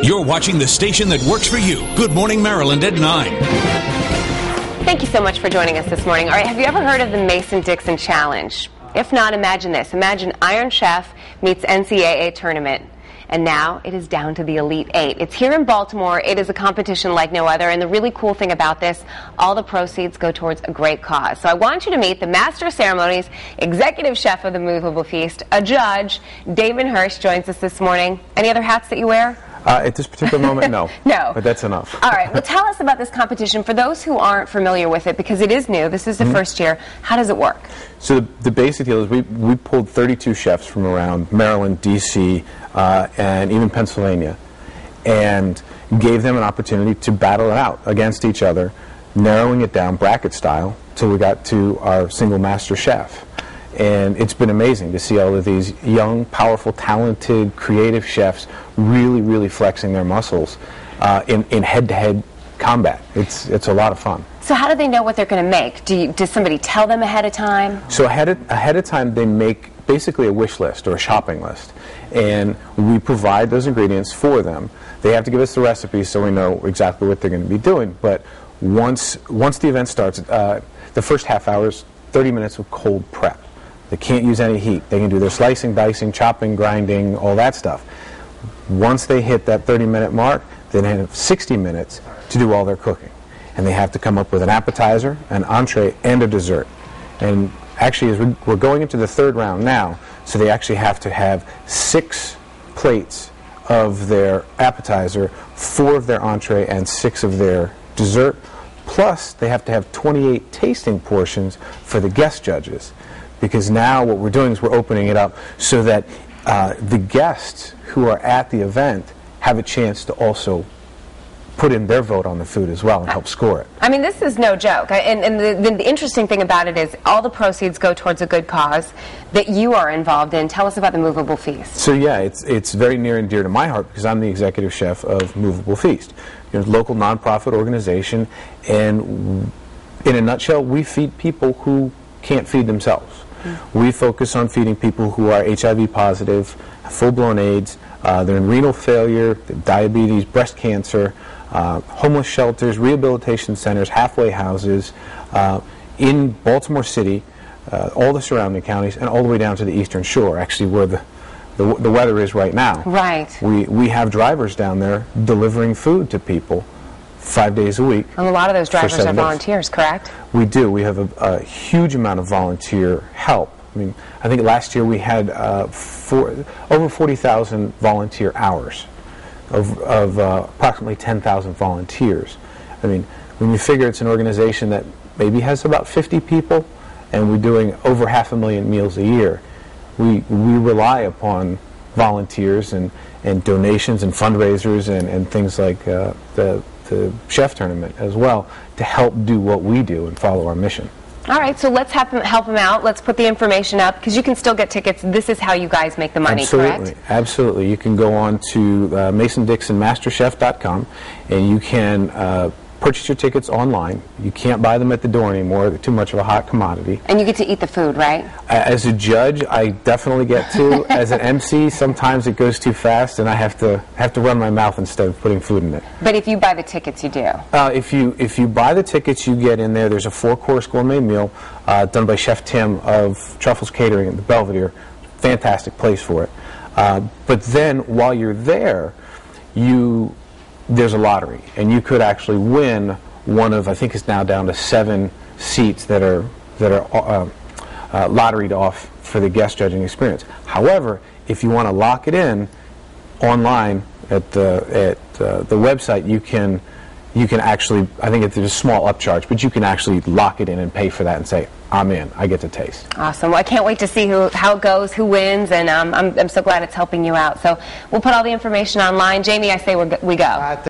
You're watching the station that works for you. Good Morning Maryland at 9. Thank you so much for joining us this morning. All right, have you ever heard of the Mason Dixon Challenge? If not, imagine this. Imagine Iron Chef meets NCAA tournament. And now it is down to the Elite Eight. It's here in Baltimore. It is a competition like no other. And the really cool thing about this, all the proceeds go towards a great cause. So I want you to meet the Master of Ceremonies, Executive Chef of the Moveable Feast, a judge. David Hirsch joins us this morning. Any other hats that you wear? At this particular moment, no. No. But that's enough. All right. Well, tell us about this competition. For those who aren't familiar with it, because it is new, this is the first year, how does it work? So the basic deal is we pulled 32 chefs from around Maryland, D.C., and even Pennsylvania, and gave them an opportunity to battle it out against each other, narrowing it down bracket style till we got to our single master chef. And it's been amazing to see all of these young, powerful, talented, creative chefs really, really flexing their muscles in head-to-head combat. It's a lot of fun. So how do they know what they're going to make? Does somebody tell them ahead of time? So ahead of time, they make basically a wish list or a shopping list. And we provide those ingredients for them. They have to give us the recipe so we know exactly what they're going to be doing. But once the event starts, the first half hour is 30 minutes of cold prep. They can't use any heat. They can do their slicing, dicing, chopping, grinding, all that stuff. Once they hit that 30-minute mark, then they have 60 minutes to do all their cooking. And they have to come up with an appetizer, an entree, and a dessert. And actually, as we're going into the third round now, so they actually have to have 6 plates of their appetizer, 4 of their entree, and 6 of their dessert. Plus, they have to have 28 tasting portions for the guest judges. Because now what we're doing is we're opening it up so that the guests who are at the event have a chance to also put in their vote on the food as well and help score it. I mean, this is no joke. And the interesting thing about it is all the proceeds go towards a good cause that you are involved in. Tell us about the Moveable Feast. So yeah, it's very near and dear to my heart because I'm the executive chef of Moveable Feast. You're a local nonprofit organization, and in a nutshell, we feed people who can't feed themselves. We focus on feeding people who are HIV positive, full-blown AIDS, they're in renal failure, diabetes, breast cancer, homeless shelters, rehabilitation centers, halfway houses, in Baltimore City, all the surrounding counties, and all the way down to the Eastern Shore, actually where the weather is right now. Right. We have drivers down there delivering food to people 5 days a week. And a lot of those drivers are volunteers, correct? We do. We have a huge amount of volunteer help. I mean, I think last year we had over 40,000 volunteer hours of approximately 10,000 volunteers. I mean, when you figure it's an organization that maybe has about 50 people, and we're doing over 500,000 meals a year, we rely upon volunteers and donations and fundraisers and things like the chef tournament as well to help do what we do and follow our mission. All right, so let's help them out. Let's put the information up because you can still get tickets. This is how you guys make the money, correct? Absolutely. You can go on to MasonDixonMasterChef.com and you can purchase your tickets online. You can't buy them at the door anymore. They're too much of a hot commodity. And you get to eat the food, right? As a judge, I definitely get to. As an MC, sometimes it goes too fast, and I have to run my mouth instead of putting food in it. But if you buy the tickets, you do. If you buy the tickets, you get in there. There's a 4-course gourmet meal done by Chef Tim of Truffles Catering at the Belvedere. Fantastic place for it. But then while you're there, there's a lottery, and you could actually win one of, I think it's now down to 7 seats that are lotteried off for the guest judging experience. However, if you want to lock it in online at the website, you can actually, I think there's a small upcharge, but you can actually lock it in and pay for that and say, I'm in, I get to taste. Awesome. Well, I can't wait to see how it goes, who wins, and I'm so glad it's helping you out. So we'll put all the information online. Jamie, I say we go.